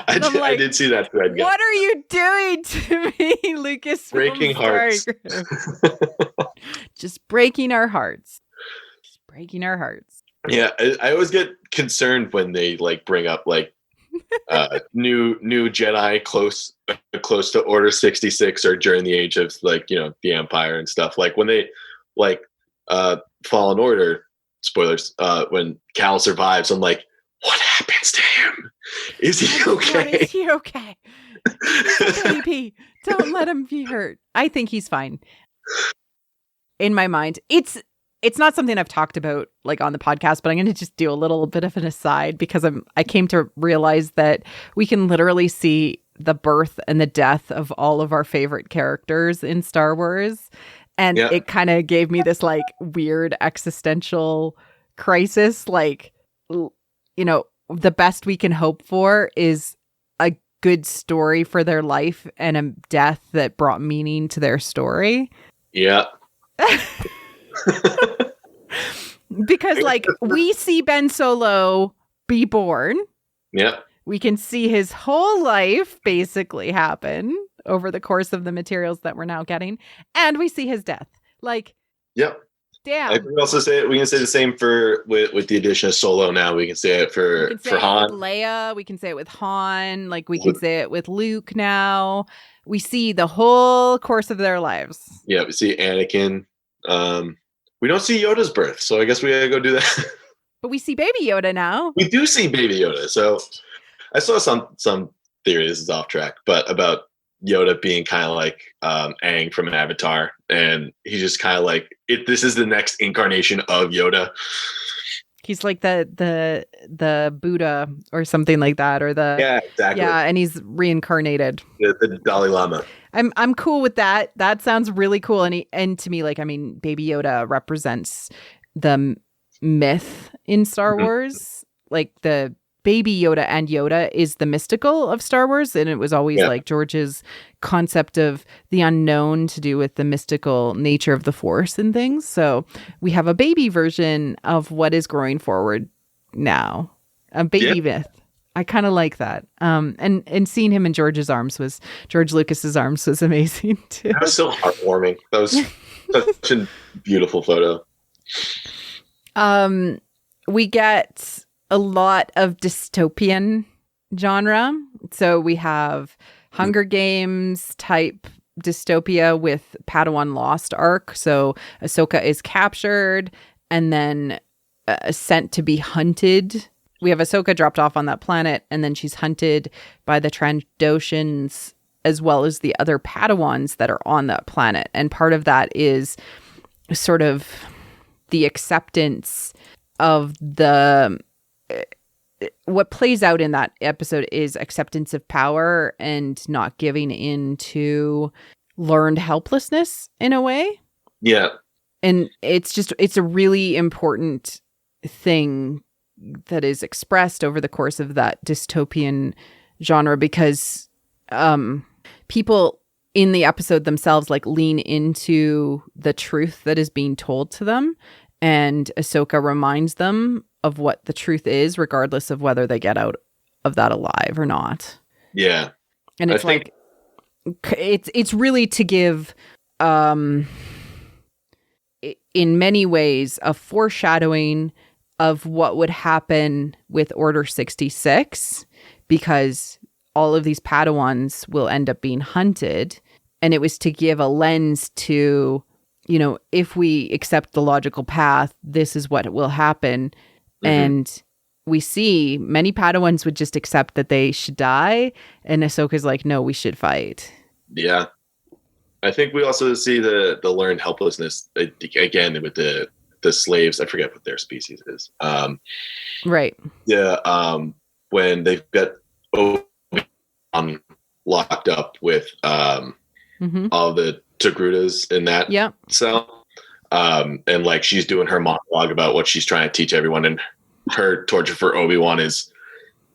I did see that thread. What are you doing to me, Lucas? Breaking hearts. Just breaking our hearts. Just breaking our hearts. Yeah, I always get concerned when they like bring up like new Jedi close to Order 66 or during the age of like, the Empire and stuff. Like when they like Fallen Order, spoilers, when Cal survives, I'm like, what happens to him? Is he okay? God, is he okay? He's a baby. Don't let him be hurt. I think he's fine. In my mind, it's not something I've talked about like on the podcast, but I'm going to just do a little bit of an aside because I came to realize that we can literally see the birth and the death of all of our favorite characters in Star Wars. And it kind of gave me this like weird existential crisis. Like, the best we can hope for is a good story for their life and a death that brought meaning to their story. Yeah. Because like we see Ben Solo be born. Yeah. We can see his whole life basically happen over the course of the materials that we're now getting. And we see his death. Like, yep. Damn. I can also say we can say the same for with the addition of Solo. Now we can say it for We can say it Han. with Leia. We can say it with Han. Like we can say it with Luke now. We see the whole course of their lives. Yeah, we see Anakin. We don't see Yoda's birth, so I guess we gotta go do that. But we see Baby Yoda now. We do see Baby Yoda. So I saw some theory. This is off track, but about Yoda being kind of like Aang from Avatar, and he's just kind of like this is the next incarnation of Yoda. He's like the Buddha or something like that, or exactly. Yeah, and he's reincarnated. The Dalai Lama. I'm cool with that. That sounds really cool. And to me, like, I mean, Baby Yoda represents the myth in Star Wars. Like the Baby Yoda and Yoda is the mystical of Star Wars, and it was always like George's concept of the unknown to do with the mystical nature of the Force and things. So we have a baby version of what is growing forward now, a baby myth. I kind of like that. And seeing him in George Lucas's arms was amazing too. That was so heartwarming. That was such a beautiful photo. We get a lot of dystopian genre. So we have Hunger Games type dystopia with Padawan Lost arc. So Ahsoka is captured and then sent to be hunted. We have Ahsoka dropped off on that planet, and then she's hunted by the Trandoshans as well as the other Padawans that are on that planet. And part of that is sort of the acceptance of what plays out in that episode is acceptance of power and not giving in to learned helplessness in a way. Yeah. And it's a really important thing that is expressed over the course of that dystopian genre, because people in the episode themselves like lean into the truth that is being told to them, and Ahsoka reminds them of what the truth is, regardless of whether they get out of that alive or not. Yeah. And it's it's really to give, in many ways, a foreshadowing of what would happen with Order 66, because all of these Padawans will end up being hunted. And it was to give a lens to, if we accept the logical path, this is what will happen. And we see many Padawans would just accept that they should die. And Ahsoka's like, no, we should fight. Yeah. I think we also see the learned helplessness again with the slaves. I forget what their species is. Right. Yeah. When they've got locked up with all the Togrutas in that cell. And like she's doing her monologue about what she's trying to teach everyone, and her torture for Obi-Wan is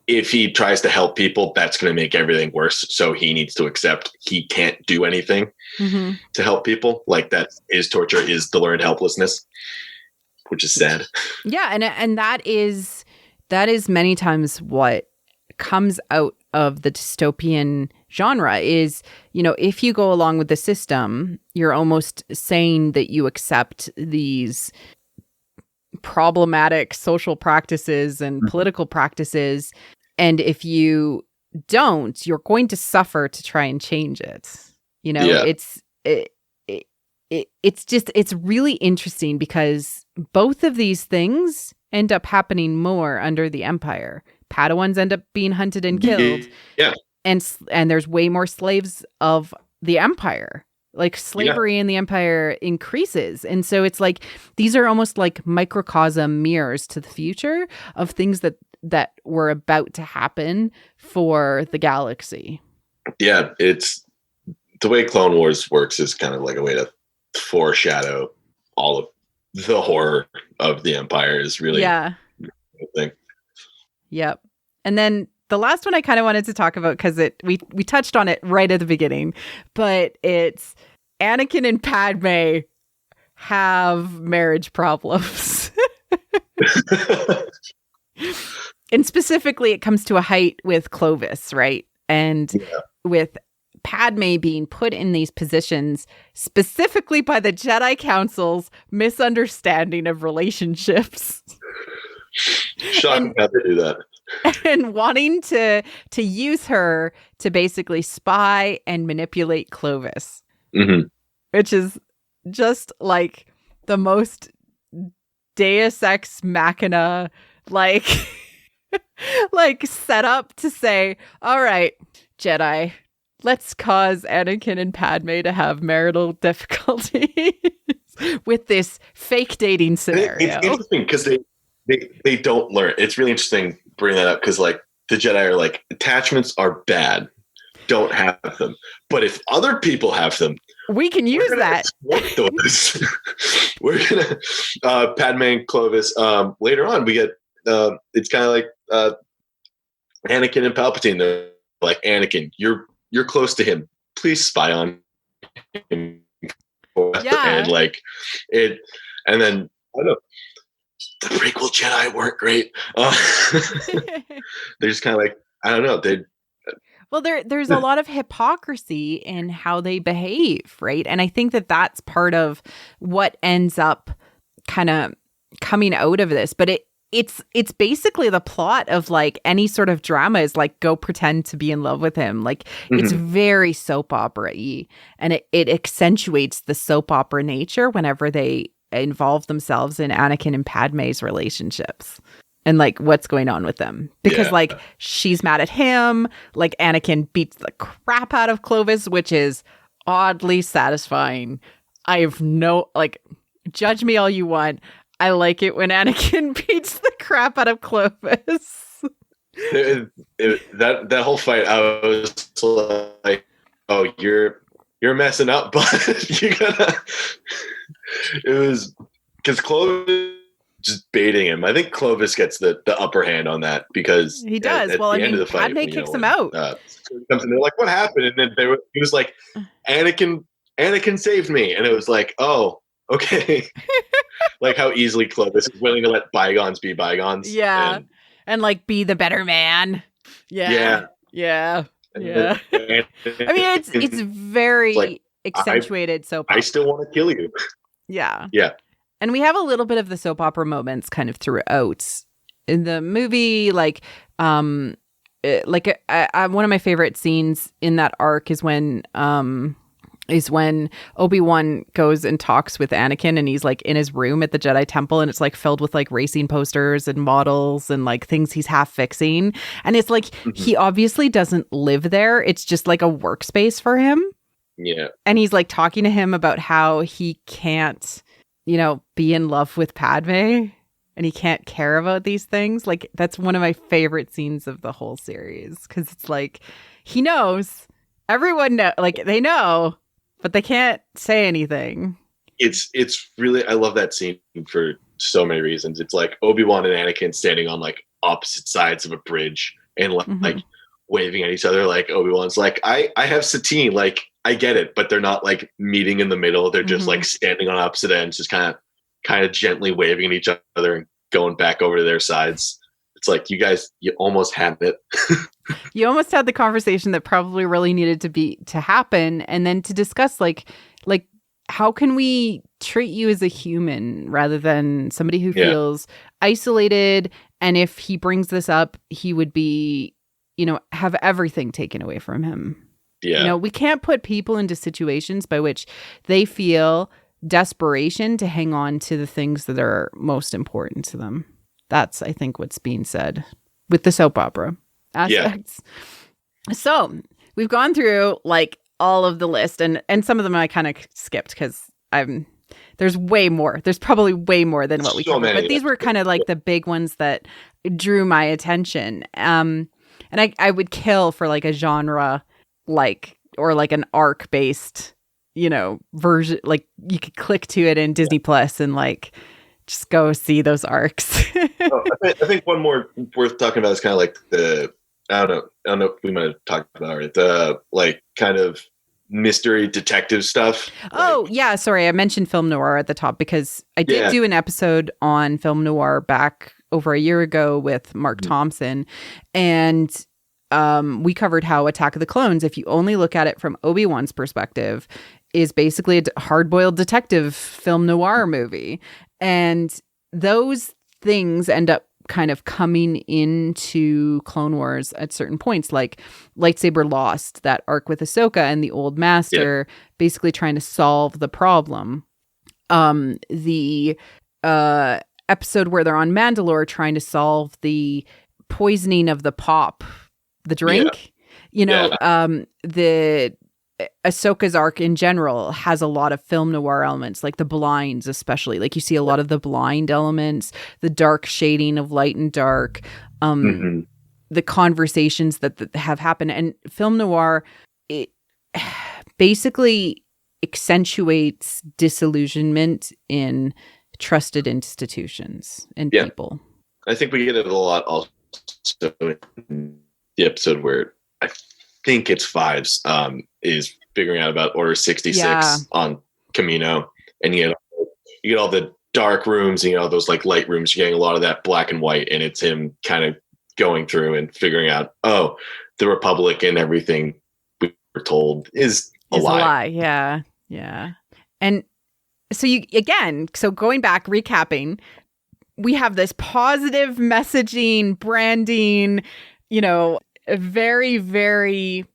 if he tries to help people, that's going to make everything worse. So he needs to accept he can't do anything to help people. Like that his torture is the learned helplessness, which is sad. Yeah, and that is many times what comes out of the dystopian genre is, if you go along with the system, you're almost saying that you accept these problematic social practices and political practices. And if you don't, you're going to suffer to try and change it. It's really interesting because both of these things end up happening more under the Empire. Padawans end up being hunted and killed. Yeah. And there's way more slaves of the Empire. Like slavery in the Empire increases. And so it's like these are almost like microcosm mirrors to the future of things that were about to happen for the galaxy. Yeah, it's the way Clone Wars works is kind of like a way to foreshadow all of the horror of the Empire is really a thing. Yep. And then the last one I kind of wanted to talk about because we touched on it right at the beginning, but it's Anakin and Padme have marriage problems. And specifically it comes to a height with Clovis, right? And with Padme being put in these positions specifically by the Jedi Council's misunderstanding of relationships. Shocking how they do that. And wanting to use her to basically spy and manipulate Clovis. Mm-hmm. Which is just like the most Deus Ex Machina, like set up to say, all right, Jedi, let's cause Anakin and Padme to have marital difficulties with this fake dating scenario. It's interesting because they don't learn. It's really interesting bringing that up because like the Jedi are like, attachments are bad. Don't have them. But if other people have them, we can use that. Those. We're gonna Padme and Clovis. Later on, we get it's kind of like Anakin and Palpatine. They're like, Anakin, you're close to him. Please spy on him. Yeah. And like it, and then I don't know. The prequel Jedi weren't great. They're just kind of like, I don't know. Well, there's a lot of hypocrisy in how they behave, right? And I think that that's part of what ends up kind of coming out of this. But it's basically the plot of like any sort of drama is like, go pretend to be in love with him. Like it's very soap opera-y, and it accentuates the soap opera nature whenever they involve themselves in Anakin and Padme's relationships. And like what's going on with them, because like she's mad at him, like Anakin beats the crap out of Clovis, which is oddly satisfying. I have no, like, judge me all you want, I like it when Anakin beats the crap out of Clovis. That whole fight, I was like, oh, you're messing up, but you gotta. It was because Clovis just baiting him. I think Clovis gets the upper hand on that because he does. At well, the I end mean, of the fight, Padme kicks him out. Comes in, they're like, "What happened?" And then he was like, "Anakin saved me," and it was like, "Oh, okay." Like how easily Clovis is willing to let bygones be bygones. Yeah, and like be the better man. Yeah. I mean, it's very like, accentuated soap opera. I still want to kill you. Yeah. And we have a little bit of the soap opera moments kind of throughout in the movie. Like, one of my favorite scenes in that arc is when Obi-Wan goes and talks with Anakin, and he's like in his room at the Jedi Temple, and it's like filled with like racing posters and models and like things he's half fixing. And it's like, he obviously doesn't live there. It's just like a workspace for him. Yeah. And he's like talking to him about how he can't, be in love with Padme, and he can't care about these things. Like, that's one of my favorite scenes of the whole series, because it's like, he knows, everyone know, like they know, but they can't say anything. It's really, I love that scene for so many reasons. It's like Obi-Wan and Anakin standing on like opposite sides of a bridge and like waving at each other. Like Obi-Wan's like, I have Satine, like I get it, but they're not like meeting in the middle. They're just like standing on opposite ends, just kind of gently waving at each other and going back over to their sides. It's like, you guys, you almost had it. You almost had the conversation that probably really needed to happen, and then to discuss like how can we treat you as a human rather than somebody who feels isolated, and if he brings this up, he would be, have everything taken away from him. Yeah. We can't put people into situations by which they feel desperation to hang on to the things that are most important to them. That's, I think, what's being said with the soap opera aspects. Yeah. So we've gone through like all of the list, and some of them I kind of skipped because there's way more. There's probably way more than what we covered. But these were kind of like the big ones that drew my attention. And I would kill for like a genre or like an arc based, version. Like you could click to it in Disney Plus and like just go see those arcs. I think one more worth talking about is kind of like I don't know if we might have talked about it, the like kind of mystery detective stuff. Oh, yeah. Sorry. I mentioned film noir at the top because I did do an episode on film noir back over a year ago with Mark Thompson. And we covered how Attack of the Clones, if you only look at it from Obi-Wan's perspective, is basically a hard-boiled detective film noir movie. And those things end up kind of coming into Clone Wars at certain points, like Lightsaber Lost, that arc with Ahsoka and the Old Master, basically trying to solve the problem. The episode where they're on Mandalore trying to solve the poisoning of the drink. The Ahsoka's arc in general has a lot of film noir elements, like the blinds, especially. Like you see a lot of the blind elements, the dark shading of light and dark, the conversations that have happened. And film noir, it basically accentuates disillusionment in trusted institutions and people. I think we get it a lot also in the episode where I think it's Fives is figuring out about Order 66 on Camino, and you get all the dark rooms and those like light rooms. You're getting a lot of that black and white, and it's him kind of going through and figuring out, the Republic and everything we were told is a lie. Yeah. And so going back, recapping, we have this positive messaging, branding, very, very,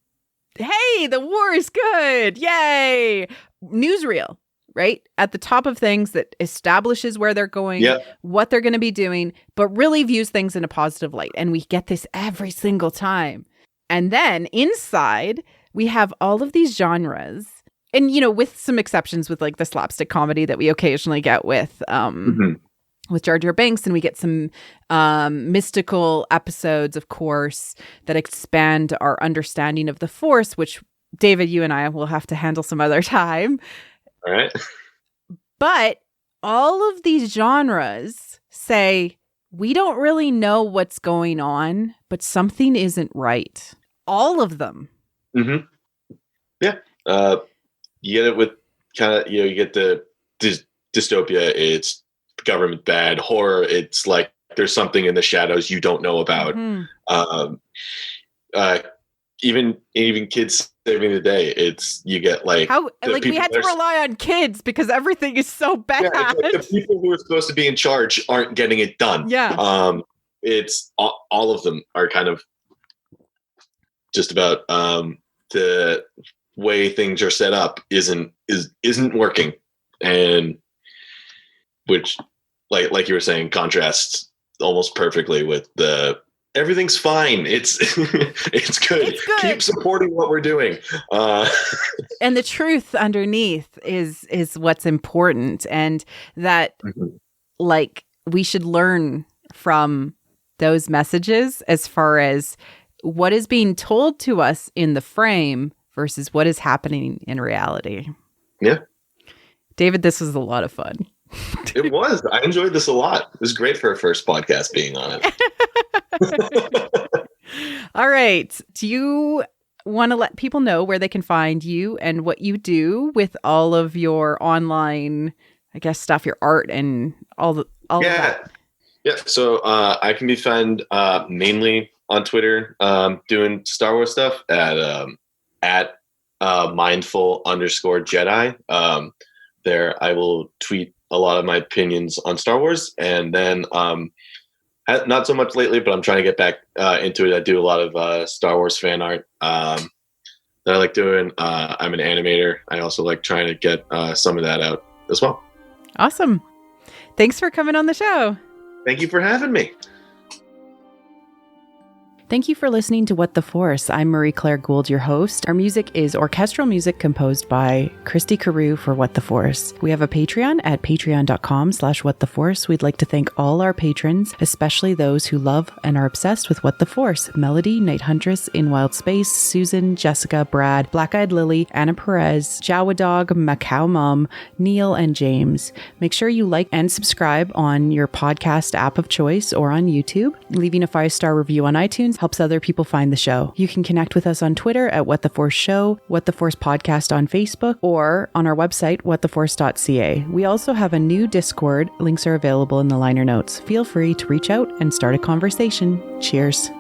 hey, the war is good. Yay. Newsreel, right? At the top of things that establishes where they're going, what they're going to be doing, but really views things in a positive light. And we get this every single time. And then inside, we have all of these genres. And, with some exceptions with like the slapstick comedy that we occasionally get with Jar Jar Binks, and we get some mystical episodes, of course, that expand our understanding of the Force, which, David, you and I will have to handle some other time. All right. But all of these genres say, we don't really know what's going on, but something isn't right. All of them. Mm-hmm. Yeah. You get it with kind of, you get the dystopia, it's government bad. Horror, it's like there's something in the shadows you don't know about. Even kids saving the day, it's, you get like how like we had to rely on kids because everything is so bad. It's like the people who are supposed to be in charge aren't getting it done. It's all of them are kind of just about the way things are set up isn't working, and which like you were saying contrasts almost perfectly with the everything's fine, it's it's good, keep supporting what we're doing, and the truth underneath is what's important, and that like we should learn from those messages as far as what is being told to us in the frame versus what is happening in reality. Yeah. David, this was a lot of fun. It was. I enjoyed this a lot. It was great for a first podcast being on it. All right. Do you want to let people know where they can find you and what you do with all of your online, I guess, stuff, your art and all of that? Yeah. So I can be found mainly on Twitter doing Star Wars stuff at mindful_Jedi. There I will tweet a lot of my opinions on Star Wars, and then not so much lately, but I'm trying to get back into it. I do a lot of Star Wars fan art that I like doing. I'm an animator. I also like trying to get some of that out as well. Awesome. Thanks for coming on the show. Thank you for having me. Thank you for listening to What the Force. I'm Marie-Claire Gould, your host. Our music is orchestral music composed by Christy Carew for What the Force. We have a Patreon at patreon.com/whattheforce. We'd like to thank all our patrons, especially those who love and are obsessed with What the Force. Melody, Night Huntress, In Wild Space, Susan, Jessica, Brad, Black-Eyed Lily, Anna Perez, Jawa Dog, Macau Mom, Neil, and James. Make sure you like and subscribe on your podcast app of choice or on YouTube. Leaving a 5-star review on iTunes helps other people find the show. You can connect with us on Twitter at What the Force Show, What the Force Podcast on Facebook, or on our website, whattheforce.ca. We also have a new Discord. Links are available in the liner notes. Feel free to reach out and start a conversation. Cheers.